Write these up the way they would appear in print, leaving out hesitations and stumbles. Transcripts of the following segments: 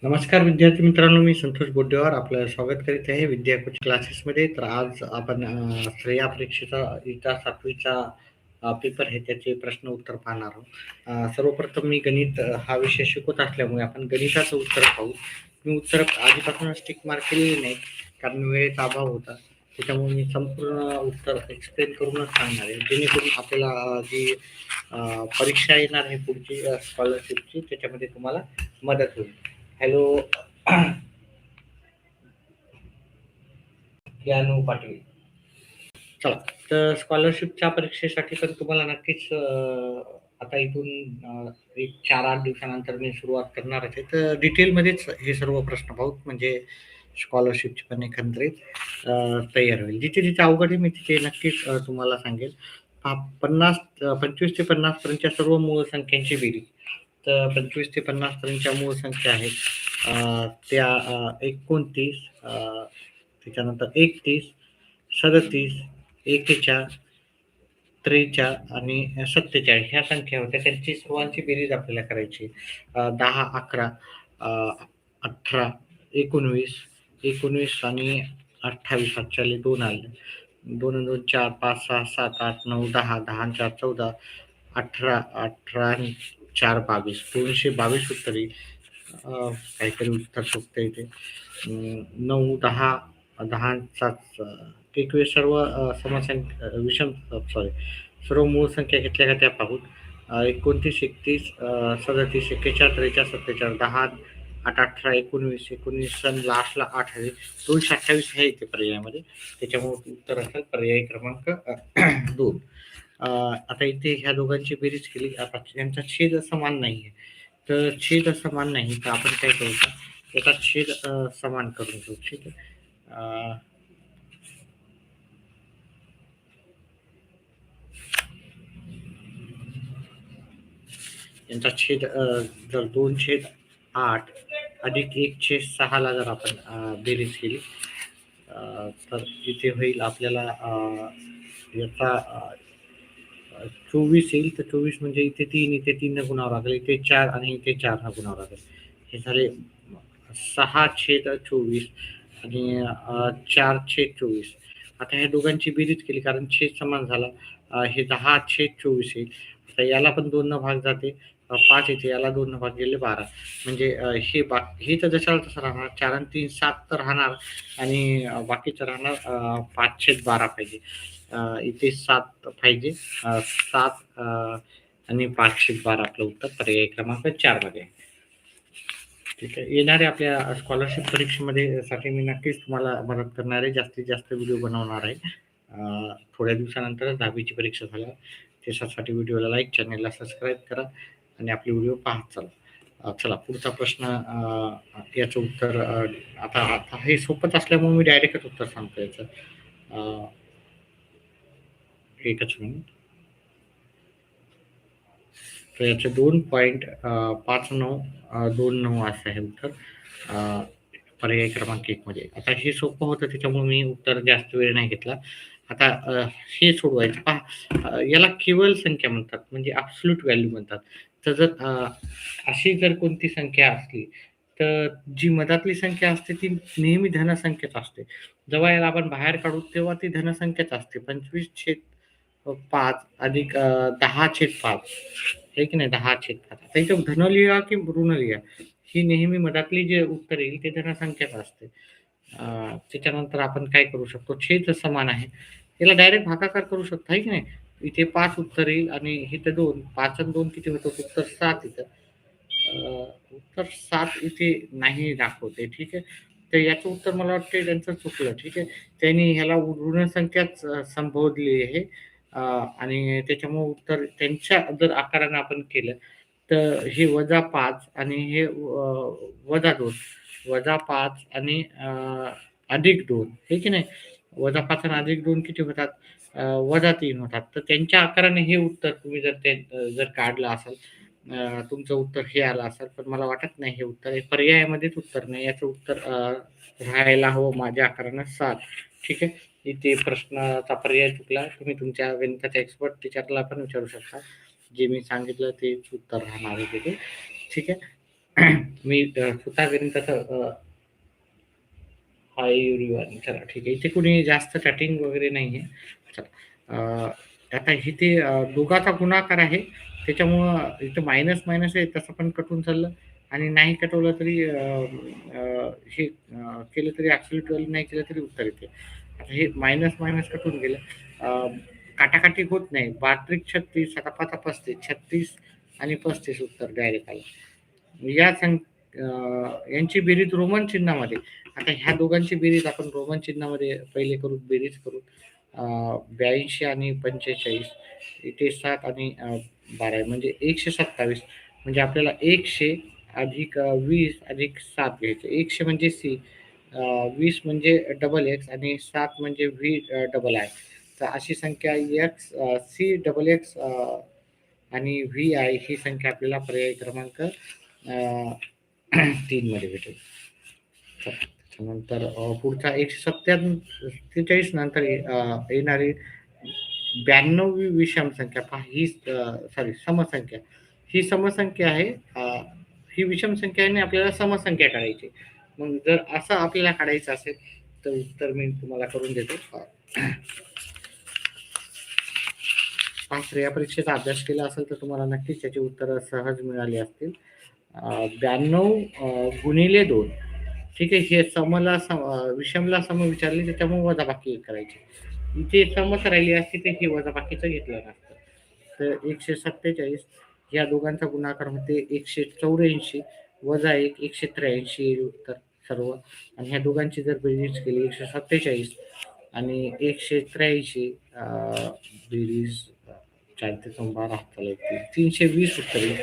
नमस्कार विद्यार्थी मित्रांनो, मी संतोष बोड्डेवार आपलं स्वागत करीत आहे विद्या कोच क्लासेसमध्ये. तर आज आपण श्रेया परीक्षेचा इयत्ता 7वीचा पेपर आहे त्याचे प्रश्न उत्तर पाहणार आहोत. सर्वप्रथम मी गणित हा विषय शिकवत असल्यामुळे आपण गणिताचं उत्तर पाहू. मी उत्तर आधीपासूनच टिक मार्क केलेली नाही कारण वेळेचा अभाव होता. त्याच्यामुळे मी संपूर्ण उत्तर एक्सप्लेन करूनच सांगणार आहे, जेणेकरून आपल्याला जी परीक्षा येणार आहे पुढची स्कॉलरशिपची, त्याच्यामध्ये तुम्हाला मदत होईल. हॅलो. ज्ञानू पाटील. चला, तर स्कॉलरशिपच्या परीक्षेसाठी पण तुम्हाला नक्कीच आता इथून एक 4-8 दिवसानंतर मी सुरुवात करणार आहे. तर डिटेलमध्येच हे सर्व प्रश्न पाहू, म्हणजे स्कॉलरशिपची पण एकंदरीत तयार होईल. जिथे-जिथे अवघड आहे मी तिथे नक्कीच तुम्हाला सांगेल. 25 ते 50 पर्यंतच्या सर्व मूळ संख्यांची बेरीज. तर 25 ते 50 पर्यंतच्या मूळ संख्या आहेत. त्या 29, त्याच्यानंतर 31, 37, 41, 43 आणि 47 ह्या संख्या होत्या. त्यांची सर्वांची बेरीज आपल्याला करायची. 10, 11, 18, 19, 19 आणि 28 हातच्याले 2 आले. 2 आणि 2 4, 5, 6, 7, 8, 9, 10, 10 आणि 4 14, 18, 18 आणि 4 22, 222 उत्तर येईल. काहीतरी उत्तर चुकतंय इथे. 9, 10, 10, 7, 21 सर्व सर्व मूळ संख्या घेतल्या का त्या पाहू. 29, 31, 37, 41, 43, 47, 10, 8, 18, 19, 19 आणि लास्टला 8 आहे. 228 आहे इथे पर्यायामध्ये. त्याच्यामुळे उत्तर असेल पर्याय क्रमांक 2. आता इथे ह्या दोघांची बेरीज केली. आता यांचा छेद समान नाहीये. तर छेद समान नाही तर आपण काय करू, त्याचा छेद समान करून घेऊ. ठीक आहे. यांचा छेद जर 2/8 अधिक 1/6 ला जर आपण बेरीज केली तर इथे होईल आपल्याला याचा 24 येईल. तर 24 म्हणजे इथे 3, इथे 3 न गुणावं लागेल, इथे 4 आणि इथे 4 न गुणावं लागेल. हे झाले 6/24 आणि 4/24. आता ह्या दोघांची बेरीज केली कारण छेद समान झाला. हे 10/24 येईल. आता याला पण 2 न भाग जाते. 5 येते, याला 2 न भाग गेले 12. म्हणजे हे तर जशाला तसं राहणार. 4 आणि 3 7 तर राहणार आणि बाकीचं राहणार 5/12 पाहिजे. इथे 7 पाहिजे. 7 आणि 5/12 आपलं उत्तर पर्याय क्रमांक 4 मध्ये. ठीक आहे. येणाऱ्या आपल्या स्कॉलरशिप परीक्षेमध्ये साठी मी नक्कीच तुम्हाला मदत करणार आहे. जास्तीत जास्त व्हिडिओ बनवणार आहे. थोड्या दिवसानंतर 10वीची परीक्षा झाल्यावर. त्याच्यासाठी व्हिडिओला लाईक, चॅनेलला सबस्क्राईब करा आणि आपले व्हिडिओ पाहत चला. चला पुढचा प्रश्न. याचं उत्तर आता आता हे सोपंच असल्यामुळे मी डायरेक्टच उत्तर सांगतो याचं. एकच मिनिट. तर याचे 2.5929 असं आहे उत्तर पर्याय क्रमांक 1 मध्ये. आता हे सोपं होतं त्याच्यामुळे मी उत्तर जास्त वेळ नाही घेतला. आता हे सोडवायचं पहा. याला केवळ संख्या म्हणतात, म्हणजे ॲब्सोल्यूट व्हॅल्यू म्हणतात. तर जर अशी जर कोणती संख्या असली तर जी मधातली संख्या असते ती नेहमी धनसंख्याच असते. जेव्हा याला आपण बाहेर काढू तेव्हा ती धनसंख्याच असते. 25/5 अधिक 10/5 आहे की नाही. 10/5 आता इथं धन लिहा की ऋण लिहा, ही नेहमी मधातली जे उत्तर येईल ते धनसंख्याच असते. त्याच्यानंतर आपण काय करू शकतो, छेद समान आहे. याला डायरेक्ट भागाकार करू शकतो आहे की नाही. इथे 5 उत्तर येईल आणि इथं 2. 5 आणि 2 किती होतं, उत्तर 7 इथं. उत्तर 7 इथे नाही दाखवते. ठीक आहे. तर याचं उत्तर मला वाटतं त्यांचं चुकलं. ठीक आहे. त्यांनी ह्याला ऋण संख्याच संबोधली आहे. आणि त्याच्यामुळे उत्तर त्यांच्या जर आकारानं आपण केलं तर हे -5 आणि हे -2. -5 आणि +2 हे की नाही. -5 आणि +2 किती होतात, -3 होतात. तर त्यांच्या आकाराने हे उत्तर तुम्ही जर ते जर काढलं असेल, तुमचं उत्तर हे आलं असेल, पण मला वाटत नाही हे उत्तर आहे. पर्यायामध्येच उत्तर नाही. याचं उत्तर राहायला हवं माझ्या आकारानं 7. ठीक आहे. इथे प्रश्नाचा पर्याय चुकला. तुम्ही तुमच्या गणिताच्या एक्सपर्ट टीचरला पण विचारू शकता. जे मी सांगितलं तेच उत्तर राहणार आहे तिथे. ठीक आहे. मी स्वतः गणिताचा हाय एव्हरीवन. चला ठीक आहे. इथे कुणी जास्त चॅटिंग वगैरे नाहीये. चला. आता इथे दोघाचा गुणाकार आहे. त्याच्यामुळं इथं मायनस आहे तसं पण कटून चाललं आणि नाही कटवलं तरी हे केलं तरी ॲब्सोल्यूट व्हॅल्यू नाही केलं तरी उत्तर येते. आता हे मायनस कटून गेलं. अ, काटाकाटी होत नाही. 32-36 आता 35 36 आणि 35 उत्तर डायरेक्ट आलं. या यांची बेरीज रोमन चिन्हामध्ये. आता ह्या दोघांची बेरीज आपण रोमन चिन्हामध्ये पहिले करू, बेरीज करू. 82 आणि 45 इथे 7 आणि 12 आहे म्हणजे 127. म्हणजे आपल्याला 100 अधिक 20 अधिक 7 घ्यायचं. 100 म्हणजे सी, 20 म्हणजे डबल एक्स आणि 7 म्हणजे व्ही डबल आय. तर अशी संख्या एक्स सी डबल एक्स आणि व्ही आय ही संख्या आपल्याला पर्याय क्रमांक 3 मध्ये भेटेल. त्याच्यानंतर पुढचा 147 नंतर येणारी 92वी विषम संख्या पहा ही सॉरी समसंख्या. ही समसंख्या आहे. ही विषम संख्या आहे आणि आपल्याला समसंख्या काढायची. मग जर असं आपल्याला काढायचं असेल तर उत्तर मी तुम्हाला करून देतो. या परीक्षेचा अभ्यास केला असेल तर तुम्हाला नक्कीच याची उत्तरं सहज मिळाली असतील. 92 गुणिले 2. ठीक आहे. हे विषमला सम विचारले त्याच्यामुळे वजाबाकी करायची. इथे समच राहिली असती तर हे वजाबाकीचं घेतलं नसतं. तर 147 या दोघांचा गुणाकार होते 184 वजा 1 183 येईल उत्तर सर्व. आणि ह्या दोघांची जर बेरीज केली 147 आणि 183 बेरीज 4 ते 12 हाताला येतील 320 उत्तर येईल.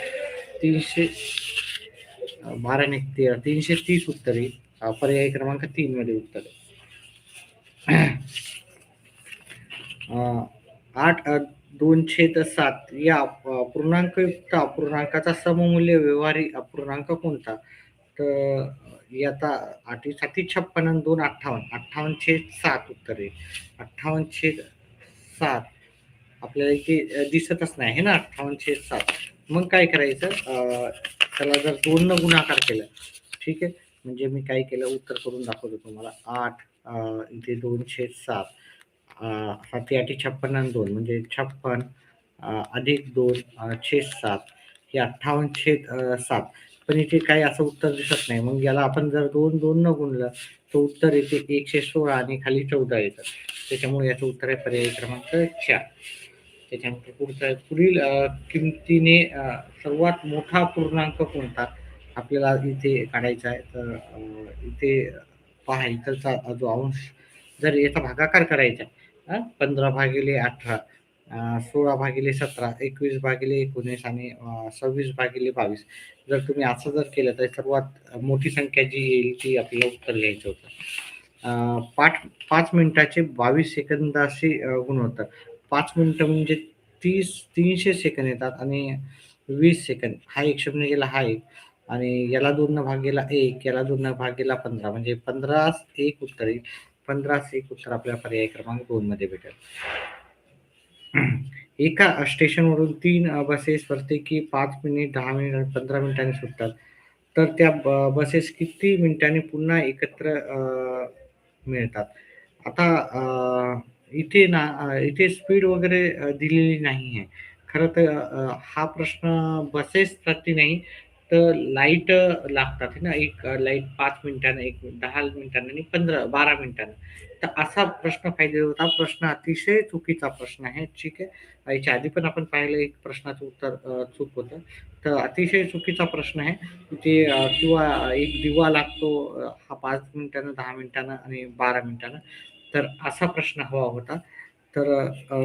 312 आणि 13 330 उत्तर येईल. पर्याय क्रमांक 3 मध्ये उत्तर आहे. 8 2/7 या पूर्णांकयुक्त अपूर्णांकाचा सममूल्य व्यवहारी अपूर्णांक कोणता? तर याचा 8 7 56 आणि 2 58 58/7 उत्तर आहे. 58/7 आपल्याला इथे दिसतच नाही आहे ना 58/7. मग काय करायचं? त्याला जर 2 न गुणाकार केलं, ठीक आहे. म्हणजे मी काय केलं उत्तर करून दाखवतो तुम्हाला. 8 इथे 2/7 7 8 56 आणि 2 म्हणजे 56 अधिक 2 छेद 7 हे 58/7. पण इथे काही असं उत्तर दिसत नाही. मग याला आपण जर 2 न गुणलं तर उत्तर येते 116 आणि खाली 14 येतं. त्याच्यामुळे याचं उत्तर आहे पर्याय क्रमांक 4. त्याच्यानंतर पुढील किमतीने सर्वात मोठा पूर्णांक कोणता आपल्याला इथे काढायचा आहे. तर इथे पहा इथलचा जो अंश जर याचा भागाकार करायचा 15/18 16/17 21/19 आणि 26/22. जर तुम्ही असं जर केलं तर सर्वात मोठी संख्या जी येईल ती आपल्याला उत्तर घ्यायचं होतं. 5 मिनिटाचे 22 सेकंदाशी गुणोत्तर. 5 मिनिटं म्हणजे 300 सेकंद येतात आणि 20 सेकंद हा एक शून्य गेला हा एक आणि याला 2 न भाग गेला 1 याला 2 न भाग गेला 15 म्हणजे 15 1 उत्तर येईल. 15 1 उत्तर आपल्या पर्याय क्रमांक 2 मध्ये भेटेल. एका स्टेशनवरून 3 बसेस प्रत्येकी 5 मिनिट 10 मिनिट आणि 15 मिनिटांनी सुटतात. तर त्या बसेस किती मिनिटांनी पुन्हा एकत्र मिळतात. आता इथे ना इथे स्पीड वगैरे दिलेली नाही आहे. खरं तर हा प्रश्न बसेससाठी नाही तर लाईट लागतात है ना. एक लाईट 5 मिनिटानं, एक 10 मिनिटानं आणि 12 मिनिटानं. तर असा प्रश्न पाहिजे होता. प्रश्न अतिशय चुकीचा प्रश्न आहे. ठीक आहे. याच्या आधी पण आपण पाहिलं एक प्रश्नाचं उत्तर चूक होतं. तर अतिशय चुकीचा प्रश्न आहे. ते किंवा एक दिवा लागतो हा 5 मिनिटानं, 10 मिनिटानं आणि 12 मिनिटानं. तर असा प्रश्न हवा होता. तर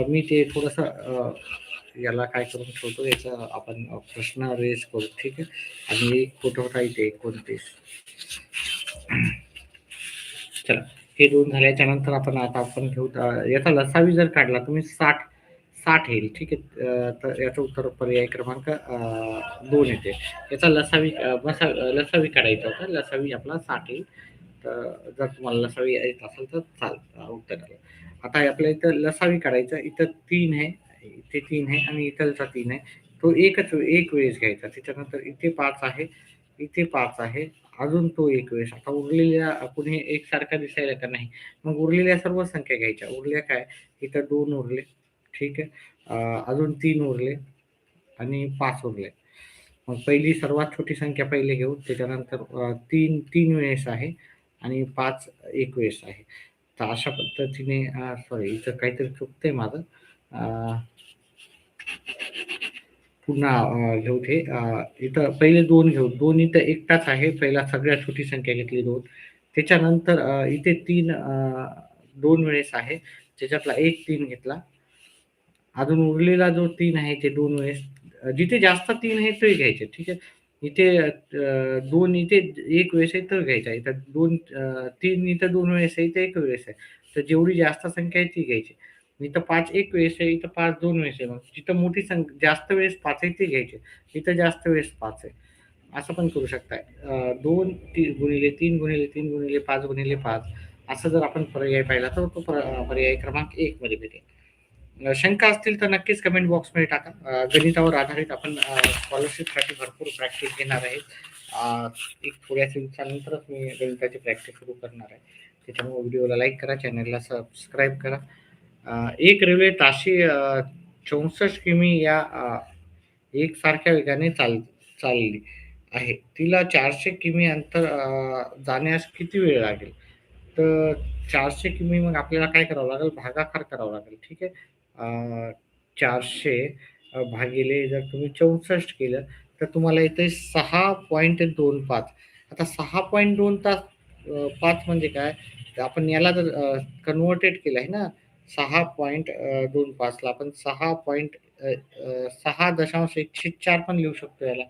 मी ते थोडंसं याला काय करून ठेवतो याचा आपण प्रश्न रेज करू. ठीक आहे. आणि एक फोटो होता इथे 29. चला हे 2 झाल्याच्या नंतर आता आपण घेऊ याचा लसावी जर काढला तुम्ही 60 येईल. ठीक आहे. तर याचं उत्तर पर्याय क्रमांक 2 येते. याचा लसावी काढायचा होता. लसावी आपला 60 येईल. तर जर तुम्हाला लसावी येत असेल तर उत्तर आलं. आता आपल्या इथं लसावी काढायचं. इथं 3 आहे, इथे 3 आहे आणि इथलचा 3 आहे. तो एक वेळेस घ्यायचा. त्याच्यानंतर इथे 5 आहे, इथे 5 आहे. अजून तो 21. आता उरलेल्या कुणी एकसारखा दिसायला का नाही. मग उरलेल्या सर्व संख्या घ्यायच्या. उरल्या काय? इथं 2 उरले. ठीक आहे. अजून 3 उरले आणि 5 उरले. मग पहिली सर्वात छोटी संख्या पहिले घेऊ. त्याच्यानंतर 3 3 वेळेस आहे आणि 5 एक वेळेस आहे. तर अशा पद्धतीने सॉरी इथं काहीतरी चुकतंय माझं. अ, पुन्हा घेऊ ते इथं पहिले 2 घेऊ. 2 इथं एकटाच आहे. पहिला सगळ्यात छोटी संख्या घेतली 2. त्याच्यानंतर इथे 3 2 वेळेस आहे. त्याच्यातला एक 3 घेतला. अजून उरलेला जो 3 आहे ते 2 वेळेस जिथे जास्त 3 आहे ते घ्यायचे. ठीक आहे. इथे 2 इथे 1 वेळेस आहे तर घ्यायचा. इथं 2 3 इथं 2 वेळेस आहे, इथे 1 वेळेस आहे. तर जेवढी जास्त संख्या आहे ती घ्यायची. इथं 5 एक वेळेस आहे, इथं 5 2 वेळेस आहे. मग जिथं मोठी जास्त वेळेस 5 आहे ते घ्यायचे. इथं जास्त वेळेस 5 आहे. असं पण करू शकताय. 2 गुणिले 3 गुणिले 3 गुणिले 5 गुणिले 5 असं जर आपण पर्याय पाहिला तर तो पर्याय क्रमांक 1 मध्ये भेटेल. शंका असतील तर नक्कीच कमेंट बॉक्समध्ये टाका. गणितावर आधारित आपण स्कॉलरशिपसाठी भरपूर प्रॅक्टिस घेणार आहे. एक थोड्याच दिवसानंतरच मी गणिताची प्रॅक्टिस सुरू करणार आहे. त्याच्यामुळे व्हिडिओला लाईक करा, चॅनलला सबस्क्राईब करा. एक रेल्वे ताशी 64 किमी या एकसारख्या वेगाने चालली आहे. तिला 400 किमी अंतर जाण्यास किती वेळ लागेल? तर 400 किमी मग आपल्याला काय करावं लागेल? भागाकार करावा लागेल. ठीक आहे. 400 भागिले जर तुम्ही 64 केलं, तर तुम्हाला येतंय 6.25. आता 6.2 तास 5 म्हणजे काय? तर आपण याला जर कन्व्हर्टेड केलं आहे ना, 6.25 ला आपण 6.104 पण लिहू शकतो याला.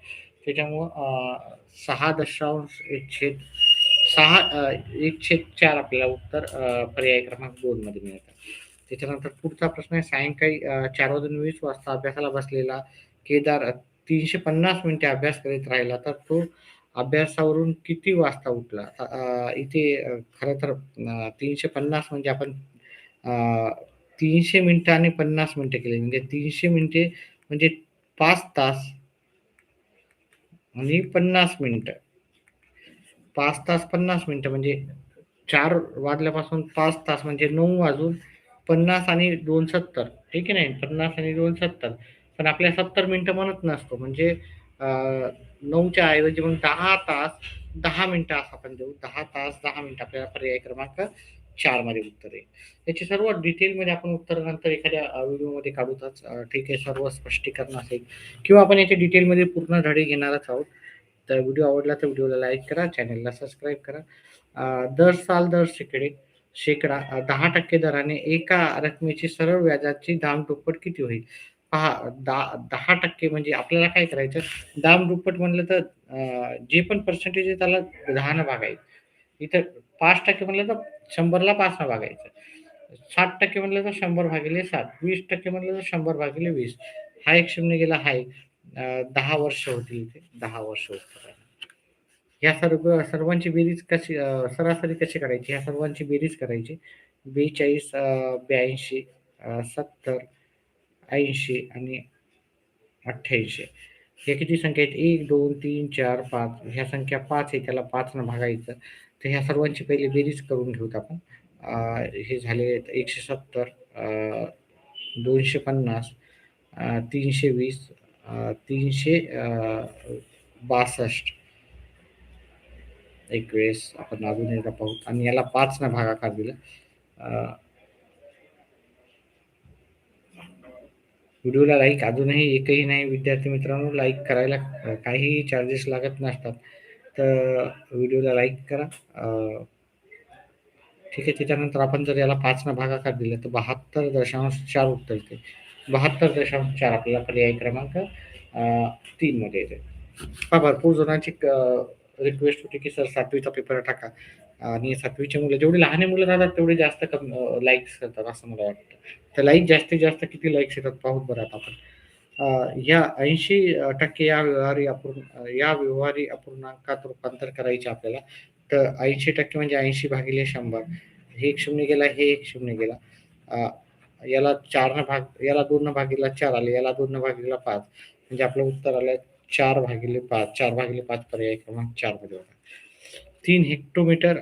त्याच्यामुळं 6.1/6 1/4 आपल्याला उत्तर पर्याय क्रमांक 2 मध्ये मिळतं. त्याच्यानंतर पुढचा प्रश्न आहे सायंकाळी 4:20 वाजता अभ्यासाला बसलेला केदार 350 मिनिटे अभ्यास करीत राहिला तर तो अभ्यासावरून किती वाजता उठला? इथे खरं तर 350 म्हणजे आपण अ, 300 मिनिटं आणि 50 मिनिटं केली म्हणजे 300 मिनिटे म्हणजे 5 तास आणि 50 मिनिटं. 5 तास 50 मिनिटं म्हणजे 4 वाजल्यापासून 5 तास म्हणजे 9 वाजून 50 आणि 2 70 ठीक आहे नाही 50 आणि 2 70 पण आपल्याला 70 मिनिटं म्हणत नसतो म्हणजे 9च्या ऐवजी मग 10 तास 10 मिनिटं असं आपण देऊ 10 तास 10 मिनिटं आपल्याला पर्याय क्रमांक 4 मध्ये उत्तर येईल. याची सर्व डिटेलमध्ये आपण उत्तर नंतर एखाद्या व्हिडिओमध्ये काढूतच ठीक आहे सर्व स्पष्टीकरण असेल किंवा आपण याचे डिटेलमध्ये पूर्ण धडे घेणारच आहोत. तर व्हिडिओ आवडला तर व्हिडिओला लाईक करा, चॅनलला सबस्क्राईब करा. दर साल दर शेकडा 10% दराने एका रकमेची सरळ व्याजाची दाम-दुप्पट किती होईल? पहा 10% म्हणजे आपल्याला काय करायचं दाम-दुप्पट म्हणलं तर जे पण पर्सेंटेज आहे त्याला 10 भागायचं. इथं 5% म्हणलं तर 100ला 5 भागायचं. 60% म्हणलं तर 100 भागिले 7. 20% म्हणलं तर 100 भागिले 20. हा एक शून्य गेला, हा एक. 10 वर्ष होतील इथे. 10 वर्ष उत्तर आहे. ह्या सर्वांची बेरीज कशी सरासरी कशी काढायची? ह्या सर्वांची बेरीज करायची. 42 82 70 80 आणि 88 ह्या किती संख्या आहेत? 1, 2, 3, 4, 5 ह्या संख्या 5 आहे त्याला 5 न भागायचं. तर ह्या सर्वांची पहिली बेरीज करून घेऊत आपण. हे झाले 170 250 320 362 एक वेळेस आपण अजून एकदा पाहू आणि याला 5 न भागाकार दिला. व्हिडिओला लाईक अजूनही एकही नाही विद्यार्थी मित्रांनो लाईक करायला काहीही चार्जेस लागत नसतात. तर व्हिडिओला लाईक करा. ठीक आहे. त्याच्यानंतर आपण जर याला 5 न भागाकार दिला तर 72.4 उत्तर येते. 72.4 आपल्याला पर्याय क्रमांक 3 मध्ये येते. पहा भरपूर जणांची रिक्वेस्ट होती की सर 7वीचा पेपर टाका आणि 7वीची मुलं जेवढी लहान मुलं राहतात तेवढे जास्त लाईक्स करतात असं मला वाटतं. तर लाईक जास्तीत जास्त किती लाईक्स येतात पाहूत बरं आता आपण. या 80% या व्यवहारी अपूर्णांकात रूपांतर करायचे आपल्याला. तर 80% म्हणजे 80 भागिले 100 हे एक शून्य गेला, हे एक शून्य गेला. याला 2 न भागीला 4 आले, याला 2 न भागीला 5 म्हणजे आपलं उत्तर आलं 4/5 पर्याय क्रमांक 4 मध्ये होता. 3 हेक्टोमीटर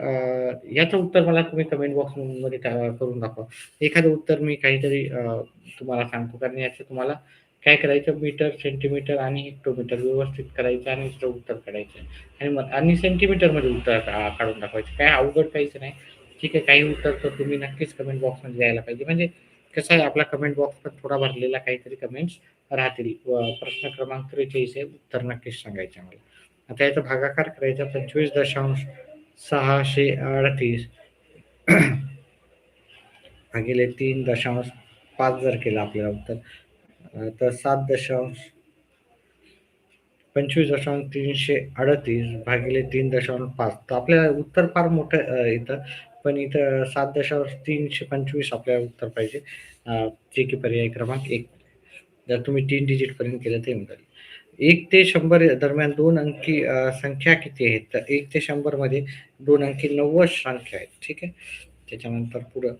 याचं उत्तर मला तुम्ही कमेंट बॉक्समध्ये करून दाखवा. एखादं उत्तर मी काहीतरी तुम्हाला सांगतो, कारण याचं तुम्हाला काय करायचं, मीटर, सेंटीमीटर आणि हेक्टोमीटर व्यवस्थित करायचं आणि दुसरं उत्तर काढायचं आणि आणि सेंटीमीटरमध्ये उत्तर काढून दाखवायचं. काय अवघड काहीच नाही. ठीक आहे, काही उत्तर तर तुम्ही नक्कीच कमेंट बॉक्समध्ये द्यायला पाहिजे. म्हणजे कसं आहे, आपला कमेंट बॉक्स पण थोडा भरलेला काहीतरी कमेंट्स राहतील. प्रश्न क्रमांक 43 आहे, उत्तर नक्कीच सांगायचं आहे मला. आता याचा भागाकार करायचा 25,638 भागिले 3.5 जर केलं आपल्याला उत्तर, तर 25,338 भागिले 3.5, तर आपल्याला उत्तर फार मोठं येतं, पण इथं 7,325 आपल्याला उत्तर पाहिजे, जे की पर्याय क्रमांक 1. जर तुम्ही 3 डिजिट पर्यंत केलं ते मिळेल. 1 ते 100 दरम्यान 2 अंकी संख्या किती आहेत? तर 1 ते 100 मध्ये 2 अंकी 90 संख्या आहेत. ठीक आहे. त्याच्यानंतर पुढं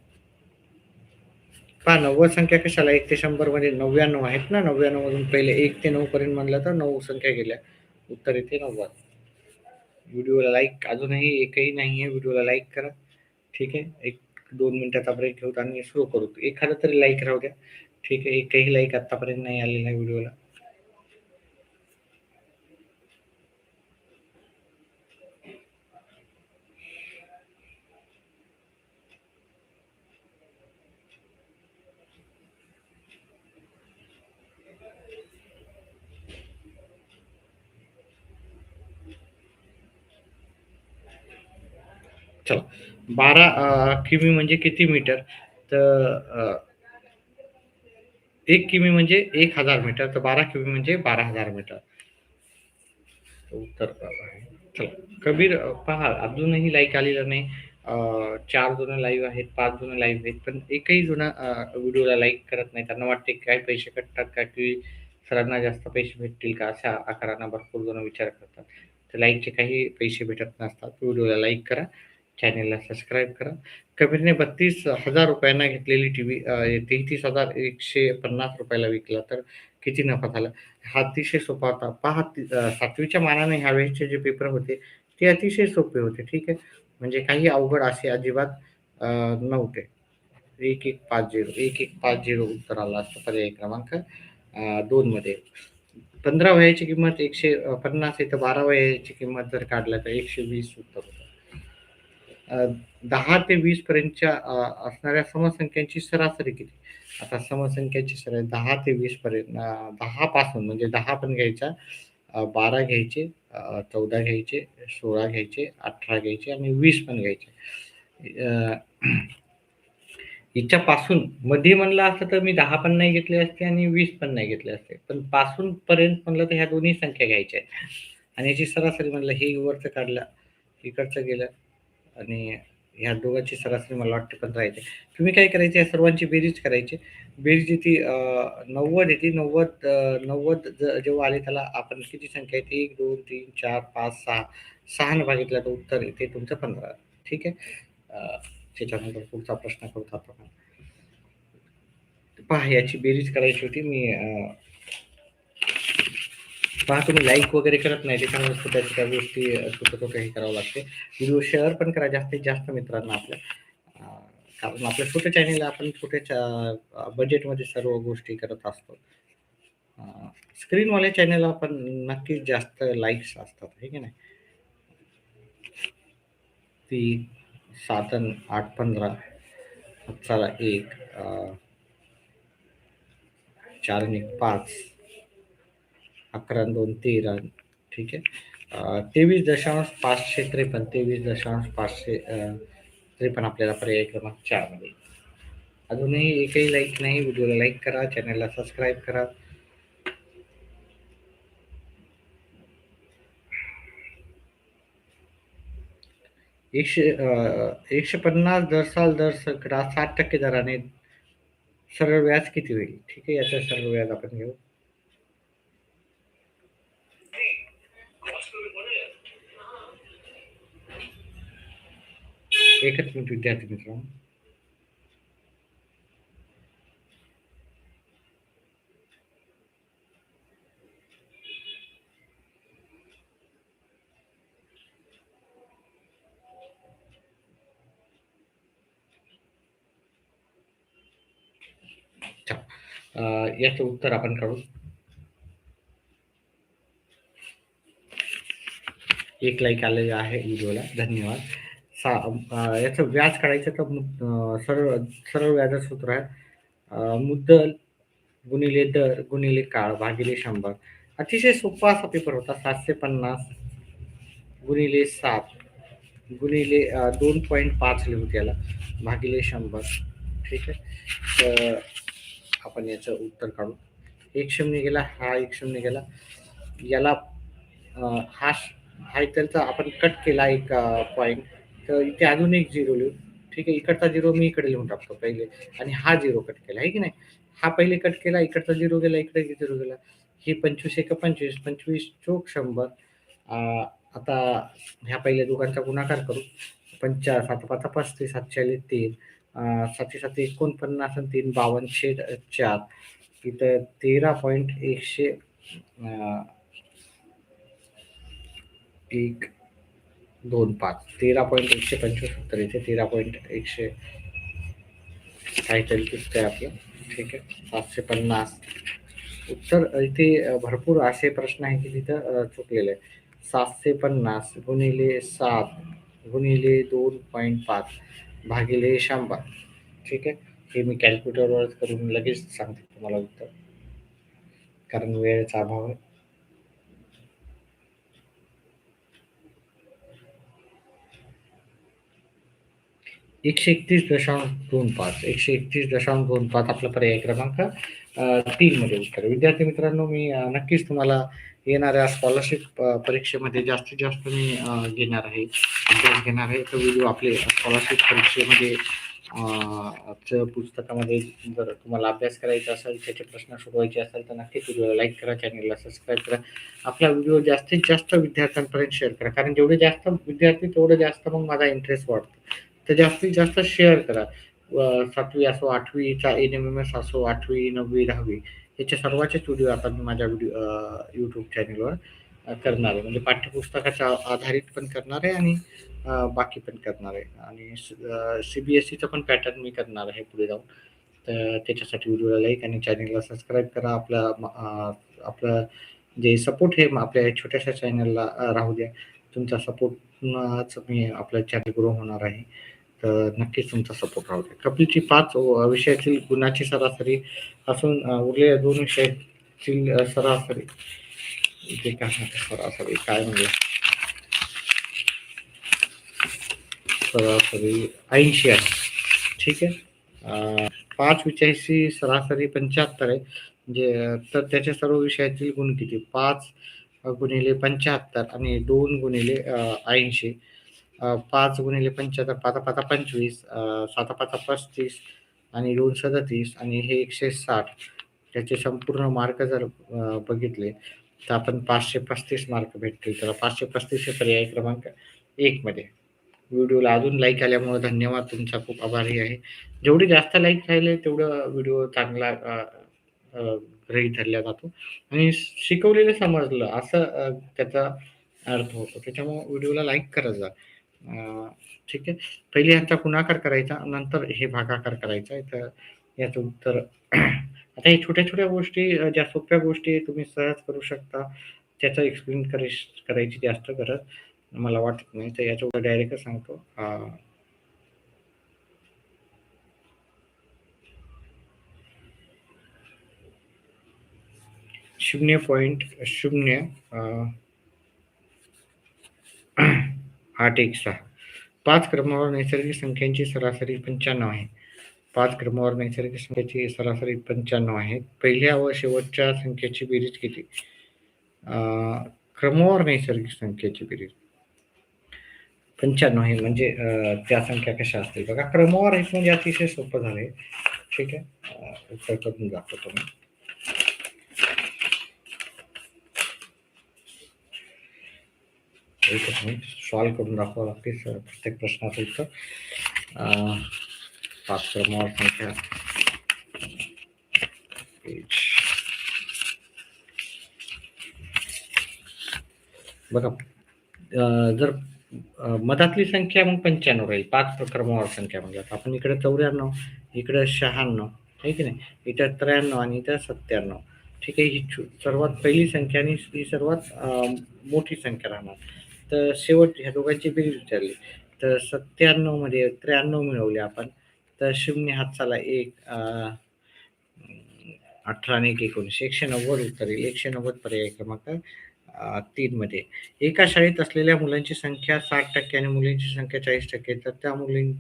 पहा, 90 संख्या कशाला, 1 ते 100 मध्ये 99 आहेत ना. 99 मधून पहिले 1 ते 9 पर्यंत म्हणलं तर 9 संख्या गेल्या. उत्तर येते 90. व्हिडिओला लाईक अजूनही एकही नाहीये. व्हिडिओला लाईक करा. ठीक आहे. 1-2 मिनिटाचा ब्रेक घेऊ आणि सुरू करू. एखादा तरी लाईक राहू द्या. ठीक आहे. एकही लाईक आतापर्यंत नाही आलेला आहे व्हिडिओला. चला. 12 किमी म्हणजे किती मीटर? तर 1 किमी म्हणजे 1000 मीटर, तर 12 किमी म्हणजे 12,000 मीटर. उत्तर आहे. चला. कबीर पहा, अजूनही लाईक आलेलं नाही. 4 जण लाईव्ह आहेत, 5 जण लाईव्ह आहेत, पण एकही जण व्हिडिओला लाईक करत नाही. त्यांना वाटते काय पैसे कटतात का, की सरांना जास्त पैसे भेटतील का, अशा आकारानं भरपूर जण विचार करतात. तर लाईकचे काही पैसे भेटत नसतात. व्हिडिओला लाईक करा, चॅनेलला सबस्क्राईब करा. कबीरने 32,000 रुपयांना घेतलेली टीव्ही 33,150 रुपयाला विकला, तर किती नफा झाला? हा अतिशय सोपा होता. पहा, 7वीच्या मानाने ह्यावेळेसचे जे पेपर होते, ते अतिशय सोपे होते. ठीक आहे. म्हणजे काही अवघड असे अजिबात नव्हते. 1150 1150 उत्तर आलं असतं पर्याय क्रमांक 2 मध्ये. 15 वह्याची किंमत 150 आहे, तर 12 वह्याची किंमत जर काढला तर 120 उत्तर होतं. 10 ते 20 पर्यंतच्या असणाऱ्या समसंख्यांची सरासरी किती? आता समसंख्यांची सरासरी 10 ते 20 पर्यंत, 10 पासून म्हणजे 10 पण घ्यायचा, 12 घ्यायचे, 14 घ्यायचे, 16 घ्यायचे, 18 घ्यायचे आणि 20 पण घ्यायचे. अ, हिच्यापासून मध्ये म्हणलं असतं तर मी 10 पण नाही घेतले असते आणि 20 पण नाही घेतले असते. पण पासून पर्यंत म्हणलं तर ह्या दोन्ही संख्या घ्यायच्या आहेत. आणि याची सरासरी म्हणलं, हे वरचं काढलं, इकडचं गेलं आणि ह्या दोघांची सरासरी मला वाटते 15 येते. तुम्ही काय करायचे, या सर्वांची बेरीज करायची. बेरीज येते 90 येते. 90 जेव्हा आले त्याला आपण किती संख्या येते, 1, 2, 3, 4, 5, 6. 6 ने भागितलं तर उत्तर येते तुमचं 15. ठीक आहे. त्याच्यानंतर पुढचा प्रश्न करूत आपण. पहा, याची बेरीज करायची होती. मी पहा, तुम्ही लाईक वगैरे करत नाही, त्याच्यामुळे छोट्या छोट्या गोष्टी छोट्या हे करावं लागते. व्हिडिओ शेअर पण करा जास्तीत जास्त मित्रांना आपल्या. कारण आपल्या छोट्या चॅनेलला आपण छोट्या बजेटमध्ये सर्व गोष्टी करत असतो. स्क्रीनवाल्या चॅनेलला पण नक्कीच जास्त लाईक्स असतात, हे की नाही. 3, 7 अन् 8, 15. चला 1, 4 आणि 5, 11 आणि 2, 13. ठीक आहे. 23,553, 23,553 आपल्याला पर्याय क्रमांक 4 मध्ये. अजूनही एकही लाईक नाही. व्हिडिओला लाईक करा, चॅनलला सबस्क्राईब करा. 150 दर साल दर सकडा 7% दराने सरळ व्याज किती होईल? ठीक आहे, याचं सरळ व्याज आपण घेऊ. एकच मिनिट विद्यार्थी मित्रांनो. याचं उत्तर आपण काढू. एक लाईक आलेलं आहे व्हिडिओला, धन्यवाद. याचं व्याज काढायचं तर सरळ सरळ व्याजाचं सूत्र आहे, मुद्दल गुणिले दर गुणिले काळ भागिले 100. अतिशय सोपा असा पेपर होता. 750 गुणिले 7 गुणिले 2.5 लिहू त्याला भागिले 100. ठीक आहे, तर आपण याचं उत्तर काढू. एक शून्य गेला, हा एक शून्य गेला, याला हा हा इथलचा आपण कट केला एक पॉईंट, तर इथे अजून एक झिरो लिहू. ठीक आहे, इकडचा झिरो मी इकडे लिहून टाकतो पहिले, आणि हा झिरो कट केला आहे की नाही. हा पहिले कट केला, इकडचा झिरो गेला, इकडे झिरो गेला. हे 25 एक 25, 25 चोक 100. आता ह्या पहिल्या दोघांचा गुणाकार करू. 7 पाच 35, 7 आले 3, 7 7 49 आणि 3 52/4. इथं 13.100 1 2 5 13.175 इथे 13.100 काहीतरी दिसतंय आपलं. ठीक आहे, 750. उत्तर इथे भरपूर असे प्रश्न आहे की तिथं चुकलेले आहे. 750 गुणिले 7 गुणिले 2.5 भागिले 100. ठीक आहे, हे मी कॅल्क्युलेटरवर करून लगेच सांगते तुम्हाला उत्तर, कारण वेळेचा अभाव आहे. 131.25 131.25 आपला पर्याय क्रमांक 3 मध्ये उत्तर. विद्यार्थी मित्रांनो, मी नक्कीच तुम्हाला येणाऱ्या स्कॉलरशिप परीक्षेमध्ये जास्तीत जास्त मी घेणार आहे, अभ्यास घेणार आहे. तर व्हिडिओ आपले स्कॉलरशिप परीक्षेमध्ये पुस्तकामध्ये जर तुम्हाला अभ्यास करायचा असेल, त्याचे प्रश्न सोडवायचे असेल, तर नक्कीच व्हिडिओला लाईक करा, चॅनलला सबस्क्राईब करा, आपला व्हिडिओ जास्तीत जास्त विद्यार्थ्यांपर्यंत शेअर करा, कारण जेवढे जास्त विद्यार्थी तेवढं जास्त मग माझा इंटरेस्ट वाढतो. तर जास्तीत जास्त शेअर करा. 7वी असो, 8वीचा NMMS असो, 8वी 9वी 10वी याच्या सर्वांचेच व्हिडिओ आता मी माझ्या यूट्यूब चॅनलवर करणार आहे. म्हणजे पाठ्यपुस्तकाच्या आधारित पण करणार आहे, आणि बाकी पण करणार आहे, आणि CBSEचं पण पॅटर्न मी करणार आहे पुढे जाऊन. तर त्याच्यासाठी व्हिडिओला लाईक आणि चॅनलला सबस्क्राईब करा. आपलं जे सपोर्ट आहे आपल्या छोट्याशा चॅनलला राहू द्या. तुमचा सपोर्टच मी आपलं चॅनल ग्रो होणार आहे. तर नक्कीच तुमचा सपोर्ट राहू द्या. कपिलची 5 विषयातील गुणाची सरासरी असून उरलेल्या 2 विषयातील सरासरी इथे सरासरी काय म्हणजे सरासरी 80 आहे. ठीक आहे, 5 विषयाची सरासरी 75 आहे. म्हणजे तर त्याच्या सर्व विषयातील गुण किती? 5 गुणिले 75 आणि 2 गुणिले 80. 5 गुणिले 75 5 5 25, 7 5 35 आणि 2 37 आणि हे 160. त्याचे संपूर्ण मार्क जर बघितले तर आपण 535 मार्क भेटतील. तर 535 हे पर्याय क्रमांक 1 मध्ये. व्हिडिओला अजून लाईक आल्यामुळे धन्यवाद, तुमचा खूप आभारी आहे. जेवढी जास्त लाईक राहिले तेवढं व्हिडिओ चांगला गृहीत धरला जातो, आणि शिकवलेलं समजलं असं त्याचा अर्थ होतो. त्याच्यामुळे व्हिडिओला लाईक करत जा. ठीक आहे, पहिले ह्याचा गुणाकार करायचा, नंतर हे भागाकार करायचा. तर याचं उत्तर आता हे छोट्या छोट्या गोष्टी, ज्या सोप्या गोष्टी तुम्ही सहज करू शकता, त्याचं एक्सप्लेन करायची जास्त गरज मला वाटत नाही. तर याच्या डायरेक्ट सांगतो. 0.0816. 5 क्रमांकावर नैसर्गिक संख्यांची सरासरी 95 आहे. 5 क्रमांकावर नैसर्गिक संख्येची सरासरी 95 आहे. पहिल्या व शेवटच्या संख्येची बेरीज किती? क्रमवार नैसर्गिक संख्येची बेरीज 95 आहे. म्हणजे त्या संख्या कशा असतील बघा. क्रमवार आहेत म्हणजे अतिशय सोपं झालंय. ठीक आहे, उत्तर करून दाखवतो मी. सॉल्व करून दाखवावं लागते प्रत्येक प्रश्नाचं उत्तर. 5 क्रमवार संख्या बघा. जर मधातली संख्या मग 95 राहील. 5 क्रमवार संख्या म्हणजे आपण इकडे 94, इकडे 96, आहे की नाही. इथं 93 आणि इथं 97. ठीक आहे. ही सर्वात पहिली संख्या आणि ही सर्वात मोठी संख्या राहणार. तर शेवट ह्या दोघांची बेरीज विचारली. तर 97 मध्ये 93 मिळवले आपण. तर 0 हातचाला 1 18 आणि 1 19 190 उत्तर येईल. 190 पर्याय क्रमांक 3 मध्ये. एका शाळेत असलेल्या मुलांची संख्या 60% आणि मुलींची संख्या 40%.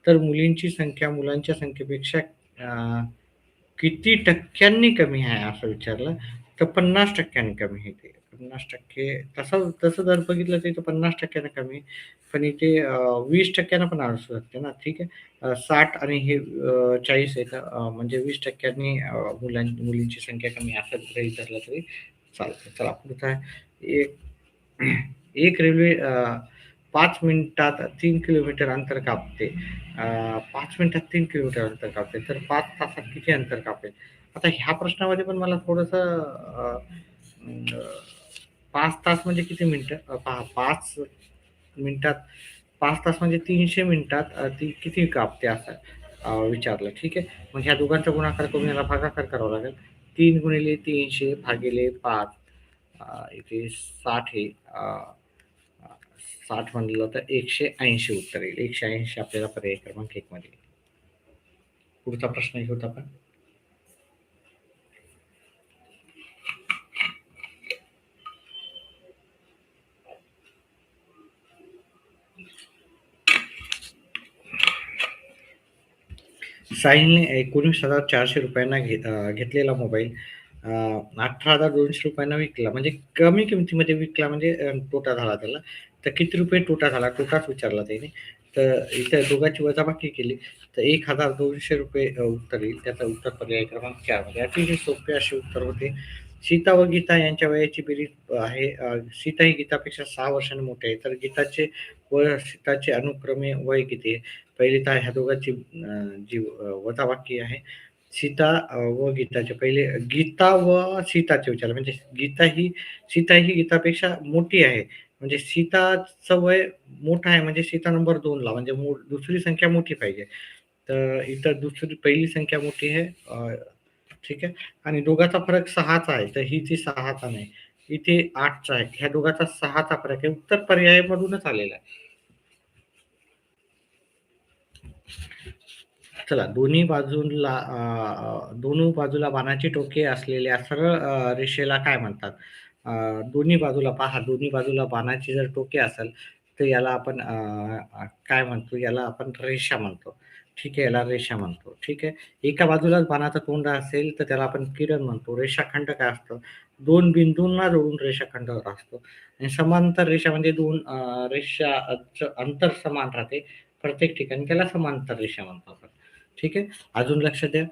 तर मुलींची संख्या मुलांच्या संख्येपेक्षा अ, किती टक्क्यांनी कमी आहे असं विचारलं. तर 50% कमी आहे ते. 50% तसं जर बघितलं तर इथं 50% कमी आहे. पण इथे 20% पण असू शकते ना. ठीक आहे. 60 आणि हे 40 आहे तर म्हणजे 20% मुलींची संख्या कमी असं गृहीत धरलं तरी चालतं. चला पुढचा आहे. एक रेल्वे 5 मिनिटात 3 किलोमीटर अंतर कापते. 5 मिनिटात 3 किलोमीटर अंतर कापते. तर 5 तासात किती अंतर कापेल? आता ह्या प्रश्नामध्ये पण मला थोडंसं 5 तास म्हणजे किती मिनिटं? पहा 5 मिनिटात 5 तास म्हणजे 300 मिनिटात ती किती कापते असं विचारलं. ठीक आहे. मग ह्या दोघांचा गुणाकार करून याला भागाकार करावा लागेल. 3 गुणिले 300 भागिले 5 इथे 60 आहे. 60 म्हणलं तर 180 उत्तर येईल. 180 आपल्याला पर्याय क्रमांक 1 मध्ये. पुढचा प्रश्न घेऊत आपण. साहिलने 19,400 रुपयांना घेतलेला मोबाईल 18,200 रुपयांना विकला. म्हणजे कमी किमतीमध्ये विकला म्हणजे तोटा झाला त्याला. तर किती रुपये तोटा झाला? तोटाच विचारला त्याने. तर इथे दोघांची वजाबाकी केली तर 1,200 रुपये उत्तर येईल. त्याचं उत्तर पर्याय क्रमांक 4 मध्ये. अतिशय सोपे असे उत्तर होते. सीता व गीता यांच्या वयाची बेरीज आहे. सीता ही गीतापेक्षा 6 वर्षांनी मोठी आहे. तर गीताचे व सीताचे अनुक्रमे वय किती आहे? पहिली तर ह्या दोघांची जी वजाबाकी आहे. सीता व गीताचे पहिले गीता व सीताचे विचारले. म्हणजे सीता ही गीतापेक्षा मोठी आहे. म्हणजे सीताचं वय मोठं आहे म्हणजे सीता नंबर 2 ला म्हणजे दुसरी संख्या मोठी पाहिजे. तर इथं पहिली संख्या मोठी आहे. ठीक आहे. आणि दोघांचा फरक 6चा आहे. तर ही 6चा नाही. इथे 8चा आहे. ह्या दोघांचा 6चा फरक आहे. उत्तर पर्यायामधूनच आलेला आहे. चला दोन्ही बाजूला बाणाची टोके असलेल्या सरळ रेषेला काय म्हणतात? दोन्ही बाजूला पहा, दोन्ही बाजूला बाणाची जर टोके असेल, तर याला आपण काय म्हणतो? याला आपण रेषा म्हणतो. ठीक आहे, याला रेषा म्हणतो. ठीक आहे. एका बाजूलाच बाणाचा तोंड असेल, तर त्याला आपण किरण म्हणतो. रेषाखंड काय असतं? 2 बिंदूंना जोडून रेषाखंड असतो. आणि समांतर रेषा म्हणजे 2 रेषाचं अंतर समान राहते प्रत्येक ठिकाणी. त्याला समांतर रेषा म्हणतो आपण. ठीक आहे. अजून लक्ष द्या.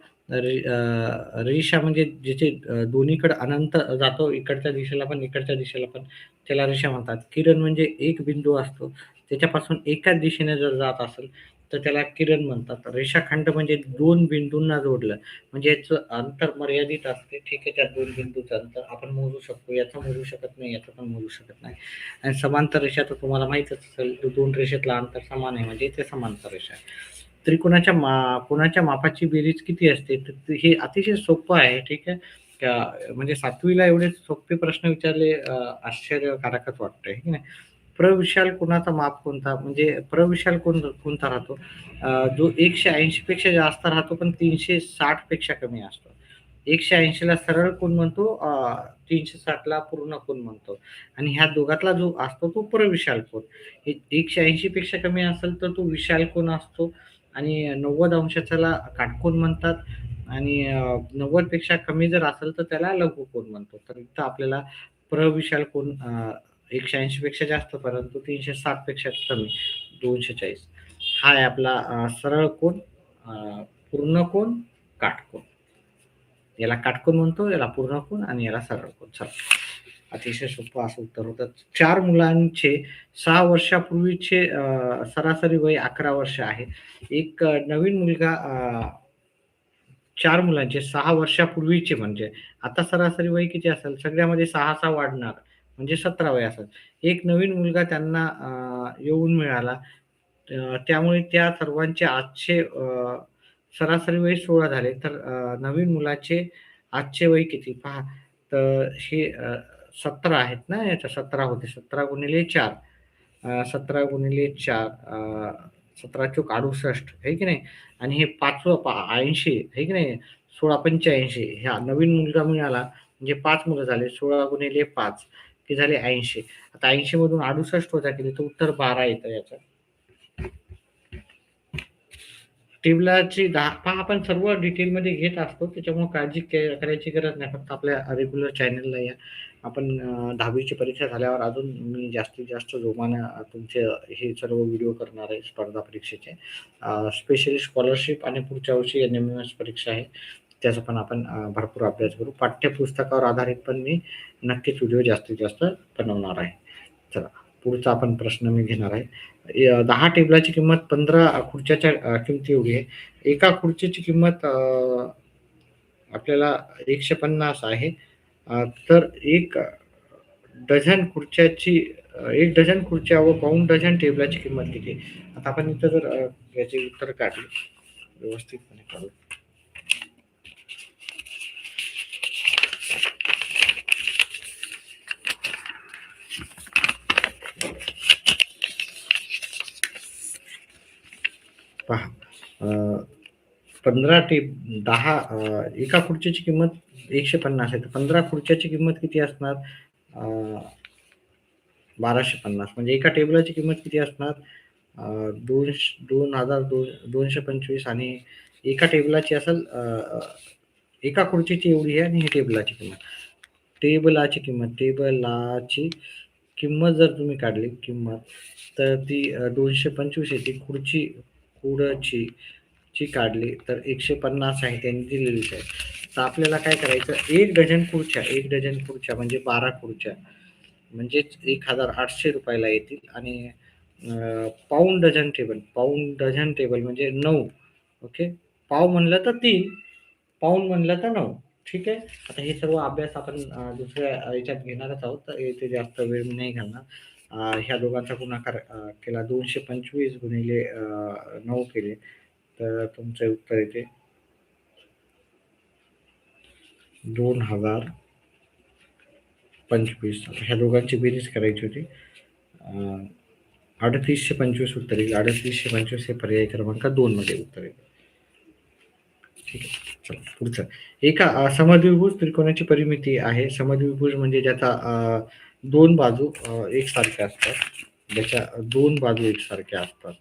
रेषा म्हणजे जिथे दोन्हीकडे अनंत जातो, इकडच्या दिशेला पण, इकडच्या दिशेला पण, त्याला रेषा म्हणतात. किरण म्हणजे एक बिंदू असतो, त्याच्यापासून एकाच दिशेने जर जात असेल, तर त्याला किरण म्हणतात. रेषाखंड म्हणजे 2 बिंदूंना जोडलं, म्हणजे याचं अंतर मर्यादित असते. ठीक आहे. त्या 2 बिंदूचं अंतर आपण मोजू शकतो. याचं मोजू शकत नाही, याचं पण मोजू शकत नाही. आणि समांतर रेषा तर तुम्हाला माहीतच असेल, 2 रेषेतलं अंतर समान आहे, म्हणजे ते समांतर रेषा आहे. कोणाच्या मापाची बेरीज किती असते? तर हे अतिशय सोपं आहे. ठीक आहे. म्हणजे 7वी एवढे सोपे प्रश्न विचारले आश्चर्यकारकच वाटतंय, है की नाही? प्रविशाल कोणाचा माप कोणता? म्हणजे प्रविशाल कोणता राहतो? जो 180 पेक्षा जास्त राहतो, पण 360 पेक्षा कमी असतो. 180 ला सरळ कोन म्हणतो, 360 ला पूर्ण कोन म्हणतो. आणि ह्या दोघातला जो असतो तो प्रविशाल कोन. 180 पेक्षा कमी असेल तर तो विशाल कोन असतो आणि 90 अंशाच्याला काटकोन म्हणतात आणि 90 पेक्षा कमी जर असेल तर त्याला लघुकोन म्हणतो. तर इथं आपल्याला प्रविशाल कोन 180 पेक्षा जास्त परंतु 360 पेक्षा कमी 240. हा आहे आपला सरळ कोन, पूर्ण कोन, काटकोन. याला काटकोन म्हणतो, याला पूर्ण कोन आणि याला सरळ कोन. चला. अतिशय सोपं असं उत्तर होतं. 4 मुलांचे 6 वर्षापूर्वीचे सरासरी वय 11 वर्ष आहे. एक नवीन मुलगा 4 मुलांचे 6 वर्षापूर्वीचे म्हणजे आता सरासरी वय किती असेल? सगळ्यामध्ये 6-6 वाढणार म्हणजे 17 वय असेल. एक नवीन मुलगा त्यांना येऊन मिळाला. त्यामुळे त्या सर्वांचे आजचे सरासरी वय 16 झाले, तर नवीन मुलाचे आजचे वय किती पहा. तर हे 17 आहेत ना, याच्या 17 होते. 17 गुणिले 4 17 गुणिले 4 17 चोक 68 आहे की नाही? आणि हे 5वं 80 आहे की नाही? 1685 ह्या नवीन मुलगा मिळाला म्हणजे 5 मुलं झाले. 16 गुणिले 5 ते झाले 80. आता 80 मधून 68 वजा केले तर उत्तर 12 येतं याचं. टेबलाची पहा आपण सर्व डिटेलमध्ये घेत असतो, त्याच्यामुळे काळजी करायची गरज नाही. फक्त आपल्या रेग्युलर चॅनलला या. आपण 10वीची परीक्षा झाल्यावर अजून मी जास्तीत जास्त जोमानं तुमचे हे सर्व व्हिडिओ करणार आहे स्पर्धा परीक्षेचे. स्पेशली स्कॉलरशिप आणि पुढच्या वर्षी NMS परीक्षा आहे. त्याचा पण आपण भरपूर अभ्यास करू. पाठ्यपुस्तकावर आधारित पण मी नक्कीच व्हिडिओ जास्तीत जास्त बनवणार आहे. चला, पुढचा आपण प्रश्न मी घेणार आहे. 10 टेबलाची किंमत 15 खुर्च्याच्या किमती एवढी आहे. एका खुर्चीची किंमत आपल्याला 150 आहे. तर 1 डझन खुर्च्या व पाऊण डझन टेबलाची किंमत किती आहे? आता आपण इथं जर याचे उत्तर काढले व्यवस्थितपणे काढू. पहा, 15 ते 10 एका खुर्चीची किंमत 150 आहे. तर 15 खुर्च्याची किंमत किती असणार? 1250 म्हणजे एका टेबलाची किंमत किती असणार? 2,225 आणि एका टेबलाची असेल एका खुर्चीची एवढी आहे आणि ही टेबलाची किंमत. टेबलाची किंमत जर तुम्ही काढली किंमत तर ती 225 येते. खुर्ची ची काढली तर 150 आहे त्यांनी दिलेलीच आहे. तर आपल्याला काय करायचं, 1 डझन खुर्च्या म्हणजे 12 खुर्च्या म्हणजेच 1,800 रुपयाला येतील. आणि पाऊण डझन टेबल म्हणजे 9. ओके. पाव म्हणलं तर 3, पाऊण म्हणलं तर 9. ठीक आहे. आता हे सर्व अभ्यास आपण दुसऱ्या याच्यात घेणारच आहोत, तर इथे जास्त वेळ मी नाही घालणार. ह्या दोघांचा गुणाकार केला 225 गुणिले 9 केले तर तुमचे उत्तर येते 2025. ह्या दोघांची बेरीज करायची होती. 3825 उत्तर येईल. 3825 हे पर्याय क्रमांक 2 मध्ये उत्तर येईल. ठीक आहे. चला पुढचं. एका समद्विभुज त्रिकोणाची परिमिती आहे. समद्विभुज म्हणजे ज्याचा 2 बाजू एकसारख्या असतात. ज्याच्या 2 बाजू एकसारख्या असतात.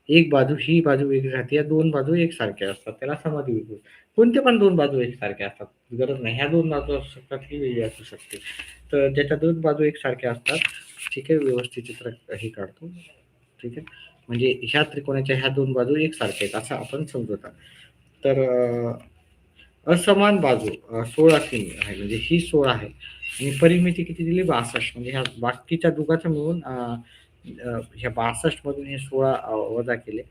एक बाजू ही बाजू वेगळी राहते. या 2 बाजू एकसारख्या असतात. त्याला समद्विभुज. कोणते पण 2 बाजू एकसारख्या असतात. गरज नाही. ह्या 2 बाजू असू शकतात, ही वेगळी असू शकते. तर ज्याच्या 2 बाजू एकसारख्या असतात, ठीक आहे, व्यवस्थित चित्र हे काढतो. ठीक आहे. म्हणजे ह्या त्रिकोणाच्या ह्या 2 बाजू एकसारख्या आहेत असं आपण समजूता. तर असमान बाजू 16 सेमी आहे म्हणजे ही 16 आहे आणि परिमिती किती दिली 62 म्हणजे ह्या बाकीच्या दोघांचं मिळून ह्या 62 मधून हे 16 वजा केले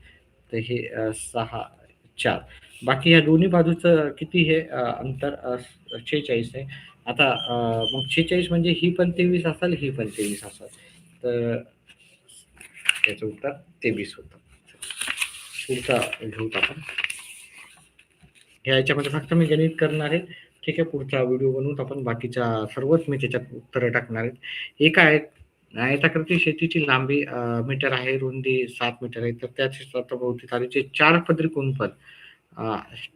तर हे 6 4. बाकी ह्या दोन्ही बाजूचं किती हे अंतर 46 आहे. आता मग 46 म्हणजे ही पण 23 असेल, ही पण 23 असेल. तर याचं उत्तर 23 होतं. पुढचा घेऊत आपण. याच्यामध्ये फक्त मी गणित करणार आहे. ठीक आहे. पुढचा व्हिडिओ बनवून आपण बाकीच्या सर्वच मी त्याच्यात उत्तरं टाकणार आहेत. एक आहे आयताकृती शेतीची लांबी मीटर आहे, रुंदी 7 मीटर आहे. तर त्याच सभोवतीचे 4 पदरी कुंपण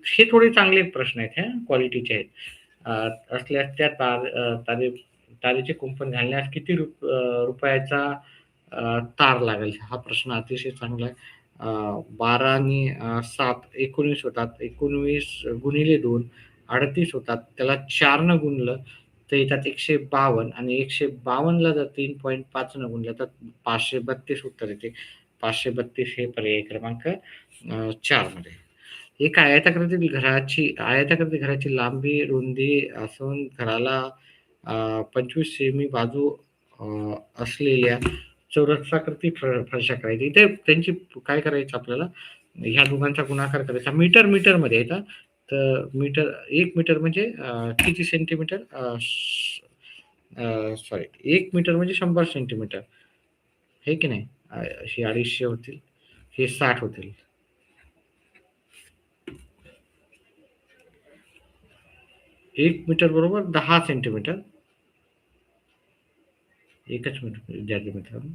हे थोडे चांगले प्रश्न आहेत, हे क्वालिटीचे आहेत. असल्यास त्या तारेचे कुंपण घालण्यास किती रुपयाचा तार लागेल? हा प्रश्न अतिशय चांगला आहे. 12 आणि 7 19 होतात. 19 गुणिले 2 38 होतात. त्याला 4 न गुणलं तर येतात 152 आणि 152ला जर 3.5 न गुणलं तर 532 उत्तर येते. 532 हे पर्याय क्रमांक 4 मध्ये. एक आयताकृती घराची लांबी, रुंदी असून घराला 25 सेमी बाजू असलेल्या चौरसाकृती फरशा करायची. इथे त्यांची काय करायचं आपल्याला, ह्या दोघांचा गुणाकार करायचा. मीटरमध्ये येतात. तर 1 मीटर म्हणजे किती सेंटीमीटर? सॉरी, 1 मीटर म्हणजे 100 सेंटीमीटर. हे की नाही? हे 250 होतील, हे 60 होतील. 1 मीटर बरोबर 10 सेंटीमीटर. एकच मिनिट विद्यार्थी मित्रांनो.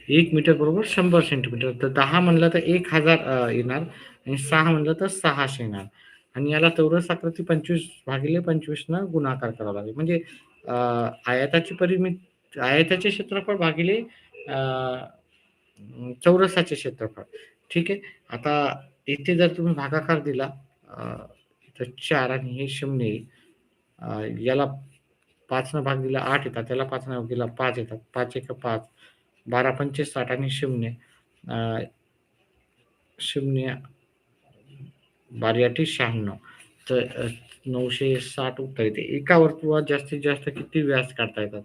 1 मीटर बरोबर 100 सेंटीमीटर. तर 10 म्हणलं तर 1000 येणार आणि 6 म्हणलं तर 600 येणार आणि याला चौरस आकृती 25/25 न गुणाकार करावा लागेल. म्हणजे अ, आयताची परिमिती आयताचे क्षेत्रफळ भागिले अ, चौरसाचे क्षेत्रफळ. ठीक आहे. आता इथे जर तुम्ही भागाकार दिला तर 4 आणि हे 0 येईल. याला 5 न भाग दिला 8 येतात. त्याला 5 न भाग दिला 5 येतात. 5 एक 5, 12 पंचे 60 आणि 0 अ, 0 12 आठी 96. तर 960 उत्तर येते. एका वर्तुळात जास्तीत जास्त किती व्यास काढता येतात?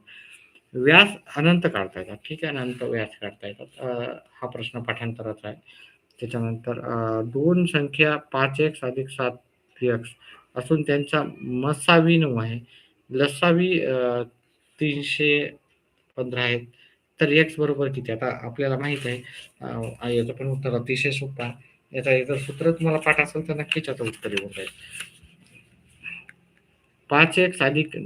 व्यास अनंत काढता येतात. ठीक आहे. अनंत व्यास काढता येतात. हा प्रश्न पाठांतराचा आहे. त्याच्यानंतर 2 संख्या 5x अधिक 7x असून त्यांचा मसावी 9 आहे. लसावी 315 आहेत. तर x बरोबर किती? आता आपल्याला माहीत आहे याचं पण उत्तर अतिशय सोपं आहे. याचं जर सूत्र तुम्हाला पाठ असेल तर नक्कीच याचं उत्तर येऊन जाईल. 5x अधिक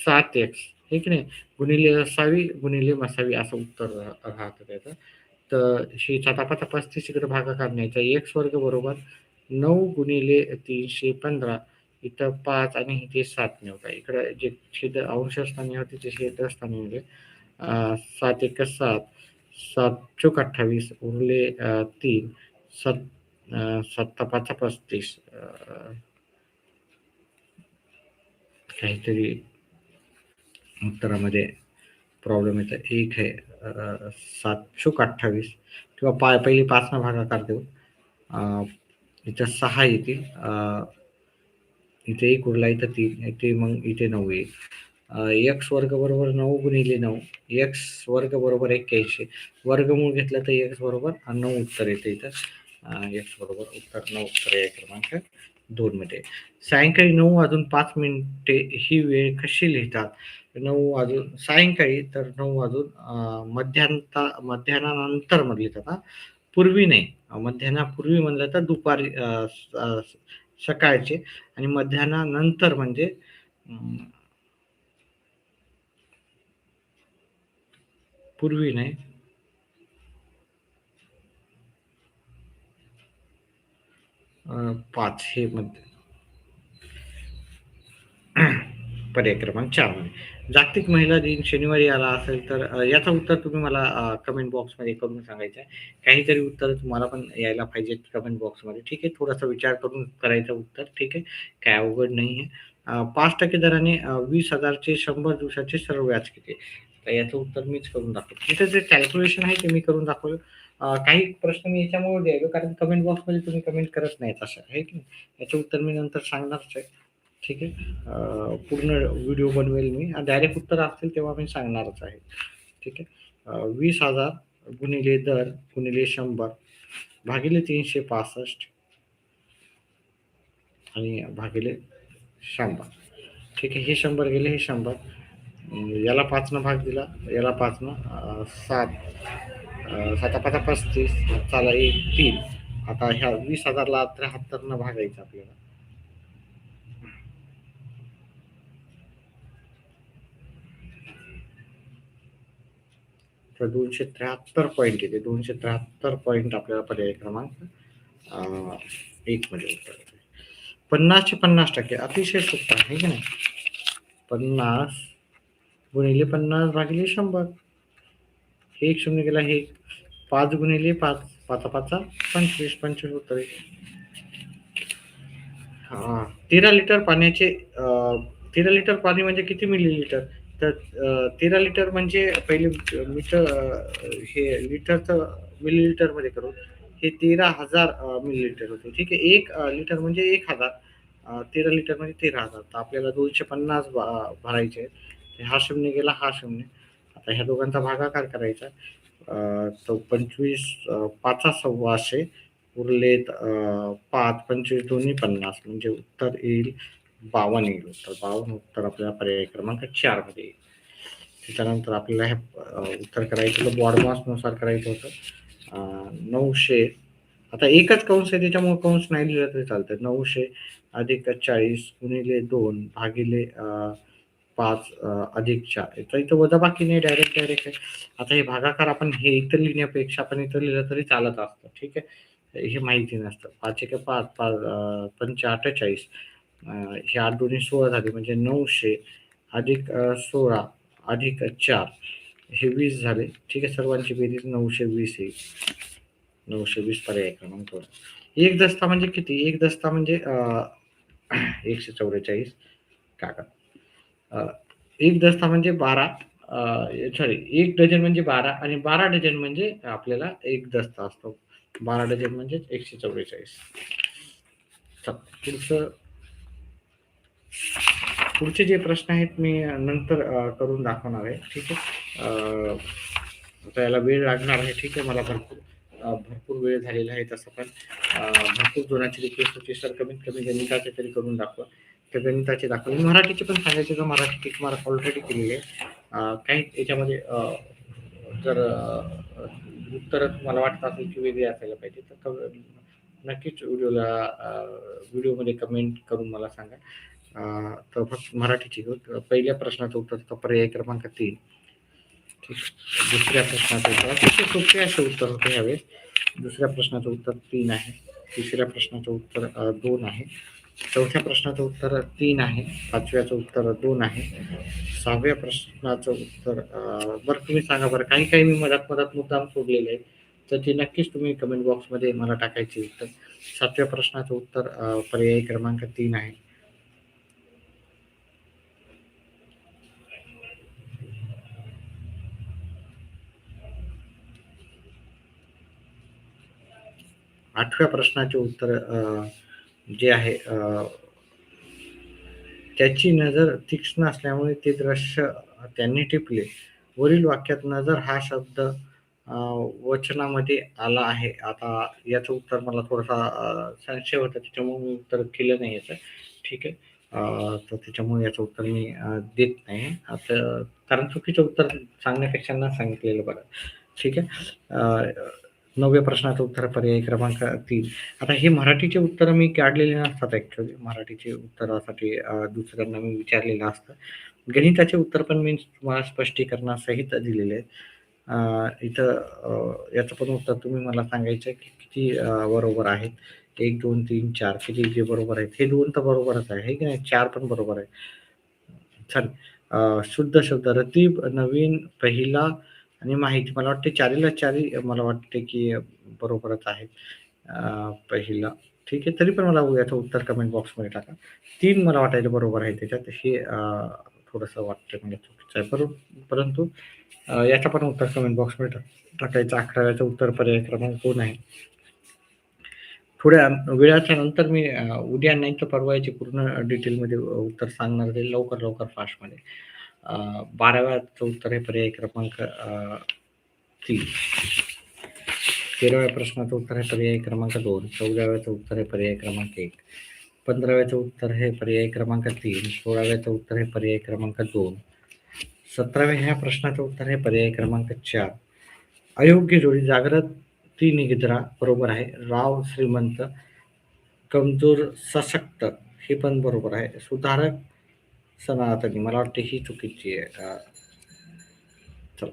7x हे की नाही गुणिले लसावी गुणिले मसावी असं उत्तर राहतं त्याचं. तर ही 7×5 = 35 इकडे भागाकार न्यायचा. x वर्ग बरोबर 9 गुणिले 315 इथं 5 आणि इथे 7 नेऊ का. इकडे जे छेद अंशस्थानी होते ते छेदस्थानी नेले. 7 एक 7, 7 चोक 28 उरले 3, 7 5 35 काहीतरी उत्तरामध्ये प्रॉब्लेम येतो. एक आहे 7 चोक 28 किंवा पहिली 5 न भागाकार देऊ. इथं 6 येतील. इथे 1 उरला, इथं 3, इथे मग इथे 9 येईल. x वर्ग बरोबर 9 गुणिले 9, x वर्ग बरोबर 81. वर्गमूळ घेतलं तर x बरोबर 9 उत्तर येते इथं. x बरोबर उत्तर 9 उत्तर आहे क्रमांक 2 मध्ये. सायंकाळी 9 वाजून 5 मिनिटे ही वेळ कशी लिहितात? 9 वाजून सायंकाळी तर 9 वाजून मध्याह्नानंतर मध्ये लिहितात हां. पूर्वी नाही. मध्याह्नापूर्वी म्हणलं तर दुपारी सकाळचे आणि मध्याह्नानंतर म्हणजे अं, पूर्वी नाही. 5 हे मध्ये पर्याय क्रमांक 4 मध्ये. जागतिक महिला दिन शनिवारी आला असेल तर याचं उत्तर तुम्ही मला कमेंट बॉक्समध्ये करून सांगायचं आहे. काहीतरी उत्तर तुम्हाला पण यायला पाहिजेत कमेंट बॉक्समध्ये. ठीक आहे. थोडासा विचार करून करायचं उत्तर. ठीक आहे. काय अवघड नाही आहे. 5% दराने 20,000 चे 100 दिवसाचे सर्व व्याज किती? तर याचं उत्तर मीच करून दाखवतो. तिथे जे कॅल्क्युलेशन आहे ते मी करून दाखवलं. काही प्रश्न मी याच्यामुळे द्यायलो कारण कमेंट बॉक्समध्ये तुम्ही कमेंट करत नाहीत असं आहे की नाही. याचं उत्तर मी नंतर सांगणारच आहे. ठीक आहे. पूर्ण व्हिडिओ बनवेल मी. डायरेक्ट उत्तर असतील तेव्हा मी सांगणारच आहे. ठीक आहे. 20,000 गुणिले दर गुणिले 100 भागिले 365 आणि भागिले 100. ठीक आहे. हे 100 गेले, हे 100. याला 5 न भाग दिला, याला 5 न 7 7 35 चला 1 3. आता ह्या 20,000 ला 73 न भागायचं आपल्याला. तर 273 पॉईंट येते. 273 पॉईंट आपल्याला पर्याय क्रमांक 1 मध्ये उत्तर येते. 50 चे 50% अतिशय सोपं आहे की नाही. 50 गुणिले 50 भागिले 100. हे एक शून्य गेला, हे 5 गुणिले 5 5 5 25 25 उत्तर येते. 13 लिटर पाण्याचे 13 लिटर पाणी म्हणजे किती मिलीलिटर? तर 13 लिटर म्हणजे पहिले मीटर हे लिटरचं मिलीलिटरमध्ये करू. हे 13,000 मिलीलिटर होते. ठीक आहे. 1 लिटर म्हणजे 1,000. 13 लिटर म्हणजे 13,000. तर आपल्याला 250 भरायचे आहेत. हा शून्य गेला, हा शून्य. आता ह्या दोघांचा भागाकार करायचा. तो 25 पाचा 1500 उरलेत 5, 25 दोन्ही 50 म्हणजे उत्तर येईल 52 येईल उत्तर. 52 उत्तर आपल्याला पर्याय क्रमांक 4 मध्ये येईल. त्याच्यानंतर आपल्याला हे उत्तर करायचं होतं बॉड मासनुसार करायचं होतं. 900 आता एकच कंस आहे त्याच्यामुळे कंस नाही लिहिलं तरी चालतं. 900 अधिक 40 गुणिले 2 भागिले 5 अधिक 4 याचा इथं वजाबाकी नाही, डायरेक्ट आहे. आता हे भागाकार आपण हे इथं लिहिण्यापेक्षा आपण इथं लिहिलं तरी चालत असतं. ठीक आहे, हे माहिती नसतं. 5 एक 5, 5 पंच 48, हे 8 दोन्ही 16 झाले म्हणजे 900 अधिक 16 अधिक 4 हे 20 झाले. ठीक आहे, सर्वांची बेरीज 920 येईल. 920 पर्याय क्रमांक. एक दस्ता म्हणजे किती? एक दस्ता म्हणजे 144 काका. एक दस्ता म्हणजे 12 सॉरी, एक डझन म्हणजे 12 आणि 12 डझन म्हणजे आपल्याला एक दस्ता असतो. 12 डझन म्हणजे 144. चला पुढचं पुढचे जे प्रश्न आहेत मी नंतर करून दाखवणार आहे. ठीक आहे, आता याला वेळ लागणार आहे. ठीक आहे, मला भरपूर वेळ झालेला आहे. तसं पण भरपूर जणांची रिक्वेस्ट होती, सर कमीत कमी गणिताचे तरी करून दाखवा. तर गणिताचे दाखवले. मराठीचे पण सांगायचे तर मराठी टिक मार्क ऑलरेडी केलेले आहे. काही याच्यामध्ये जर उत्तर मला वाटतं असेल की वेगळी असायला पाहिजे तर नक्कीच व्हिडिओमध्ये कमेंट करून मला सांगा. तर फक्त मराठीची घेऊ. पहिल्या प्रश्नाचं उत्तर पर्याय क्रमांक 3. ठीक. दुसऱ्या प्रश्नाचं उत्तर अतिशय सोपे असे उत्तर होते यावेळेस. दुसऱ्या प्रश्नाचं उत्तर 3 आहे. तिसऱ्या प्रश्नाचं उत्तर 2 आहे. चौथ्या प्रश्नाचं उत्तर 3 आहे. पाचव्याचं उत्तर 2 आहे. 6व्या प्रश्नाचं उत्तर बरं तुम्ही सांगा बरं, काही मी मधात मुद्दाम सोडलेले आहे तर ते नक्कीच तुम्ही कमेंट बॉक्समध्ये मला टाकायचे उत्तर. 7व्या प्रश्नाचं उत्तर पर्याय क्रमांक 3 आहे. 8व्या प्रश्नाचे उत्तर जे आहे त्याची नजर तीक्ष्ण असल्यामुळे ते दृश्य त्यांनी टिपले. वरील वाक्यात नजर हा शब्द वचनामध्ये आला आहे. आता याचं उत्तर मला थोडासा संशय होता त्याच्यामुळे मी उत्तर केलं नाही याचं. ठीक आहे, तर त्याच्यामुळे याचं उत्तर मी देत नाही आता, कारण चुकीचं उत्तर सांगण्यापेक्षा न सांगितलेलं बरं. ठीक आहे, 9व्या प्रश्नाचं उत्तर पर्याय क्रमांक 3. आता हे मराठीचे उत्तर मी काढलेले नसतात ॲक्च्युअली. मराठीचे उत्तरासाठी दुसऱ्यांना मी विचारलेलं असतं. गणिताचे उत्तर पण मी तुम्हाला स्पष्टीकरणासहित दिलेले आहेत. इथं याचं पण उत्तर तुम्ही मला सांगायचं आहे की किती बरोबर आहेत. 1, 2, 3, 4 किती जे बरोबर आहेत. हे 2 तर बरोबरच आहे की नाही? 4 पण बरोबर आहे. छान. शुद्ध शब्द रतीब, नवीन, पहिला आणि माहिती. मला वाटते 4ला 4 मला वाटते की बरोबरच आहे. पहिला ठीक आहे. तरी पण मला याचं उत्तर कमेंट बॉक्समध्ये टाका. 3 मला वाटायचं बरोबर आहे त्याच्यात. हे थोडंसं वाटतं म्हणजे चुकीचं आहे. परंतु याचं पण उत्तर कमेंट बॉक्समध्ये टाकायचं. 11व्याचं उत्तर पर्याय क्रमांक 2 आहे. थोड्या वेळाच्या नंतर मी उद्या नाही तर परवा याची पूर्ण डिटेलमध्ये उत्तर सांगणार आहे लवकर फास्टमध्ये. 12व्याचं उत्तर आहे पर्याय क्रमांक 3. 13व्या प्रश्नाचं उत्तर आहे पर्याय क्रमांक 2. 14व्याचं उत्तर आहे पर्याय क्रमांक 1. 15व्याचं उत्तर आहे पर्याय क्रमांक 3. 16व्याचं उत्तर आहे पर्याय क्रमांक 2. 17व्या ह्या प्रश्नाचं उत्तर आहे पर्याय क्रमांक 4. अयोग्य जोडी जागृत ती निद्रा बरोबर आहे. राव श्रीमंत, कमजोर सशक्त हे पण बरोबर आहे. सुधारक सनातनी मला वाटते ही चुकीची आहे. चला,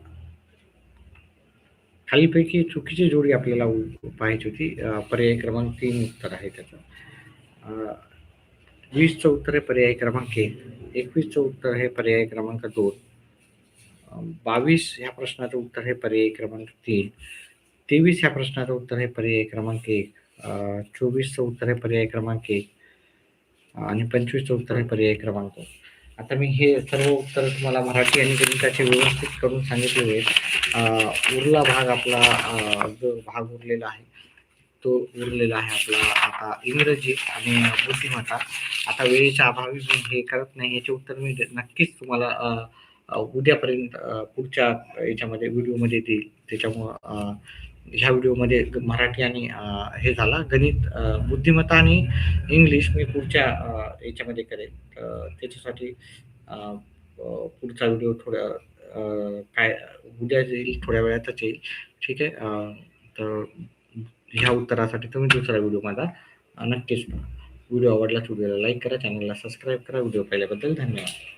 खालीपैकी चुकीची जोडी आपल्याला पाहायची होती. पर्याय क्रमांक 3 उत्तर आहे त्याचं. 20चं उत्तर आहे पर्याय क्रमांक 1. 21चं उत्तर आहे पर्याय क्रमांक 2. 22 ह्या प्रश्नाचं उत्तर आहे पर्याय क्रमांक 3. 23 ह्या प्रश्नाचं उत्तर आहे पर्याय क्रमांक 1. 24चं उत्तर आहे पर्याय क्रमांक 1 आणि 25चं उत्तर आहे पर्याय क्रमांक 2. आता मी हे सर्व उत्तर तुम्हाला मराठी आणि गणिताचे व्यवस्थित करून सांगितलेले आहेत. उरला भाग आपला जो भाग उरलेला आहे तो उरलेला आहे आपला आता इंग्रजी आणि बुद्धिमत्ता. आता वेळेच्या अभावी मी हे करत नाही. याचे उत्तर मी नक्कीच तुम्हाला उद्यापर्यंत पुढच्या याच्यामध्ये व्हिडिओमध्ये देईल. त्याच्यामुळं ह्या व्हिडिओमध्ये मराठी आणि हे झाला गणित, बुद्धिमत्ता आणि इंग्लिश मी पुढच्या याच्यामध्ये करेल. त्याच्यासाठी पुढचा व्हिडिओ थोड्या काय उद्या येईल, थोड्या वेळातच येईल. ठीक आहे. तर ह्या उत्तरासाठी तुम्ही दुसरा व्हिडिओ माझा नक्कीच पहा. व्हिडिओ आवडल्यास व्हिडिओला लाईक करा, चॅनलला सबस्क्राईब करा. व्हिडिओ पाहिल्याबद्दल धन्यवाद.